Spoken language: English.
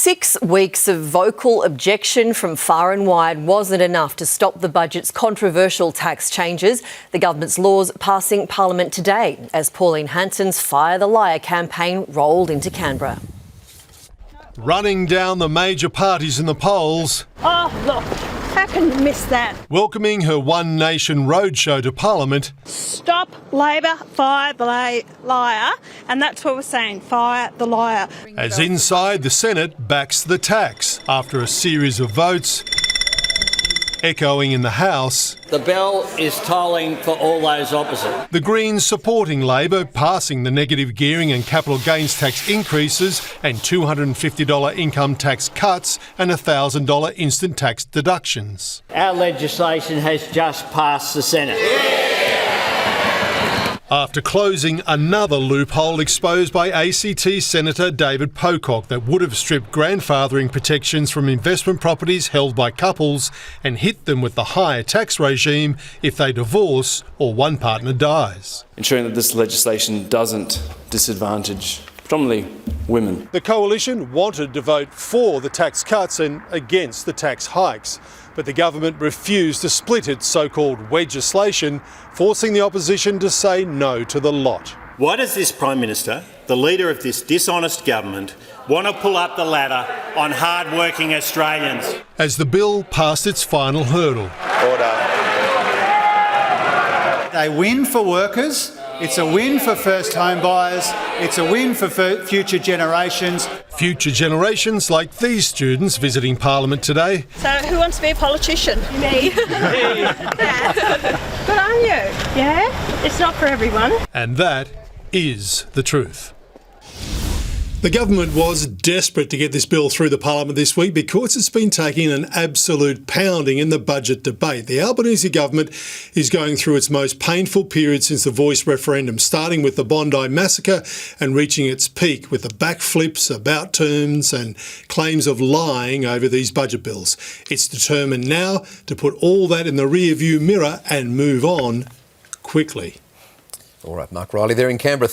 6 weeks of vocal objection from far and wide wasn't enough to stop the budget's controversial tax changes. The government's laws passing Parliament today as Pauline Hanson's Fire the Liar campaign rolled into Canberra. Running down the major parties in the polls. Oh, look, how can you miss that? Welcoming her One Nation roadshow to Parliament. Stop Labor, fire the liar. And that's what we're saying, fire the liar. As inside the Senate backs the tax after a series of votes, echoing in the House. The bell is tolling for all those opposite. The Greens supporting Labor, passing the negative gearing and capital gains tax increases and $250 income tax cuts and $1,000 instant tax deductions. Our legislation has just passed the Senate. After closing another loophole exposed by ACT Senator David Pocock that would have stripped grandfathering protections from investment properties held by couples and hit them with the higher tax regime if they divorce or one partner dies. Ensuring that this legislation doesn't disadvantage predominantly women. The Coalition wanted to vote for the tax cuts and against the tax hikes, but the government refused to split its so-called wedgeslation, forcing the opposition to say no to the lot. Why does this Prime Minister, the leader of this dishonest government, want to pull up the ladder on hard-working Australians? As the bill passed its final hurdle. Order. They win for workers. It's a win for first home buyers. It's a win for future generations. Future generations like these students visiting Parliament today. So who wants to be a politician? Me. Good on you. Yeah? It's not for everyone. And that is the truth. The government was desperate to get this bill through the Parliament this week because it's been taking an absolute pounding in the budget debate. The Albanese government is going through its most painful period since the Voice referendum, starting with the Bondi massacre and reaching its peak with the backflips, about turns and claims of lying over these budget bills. It's determined now to put all that in the rear-view mirror and move on quickly. All right, Mark Riley there in Canberra.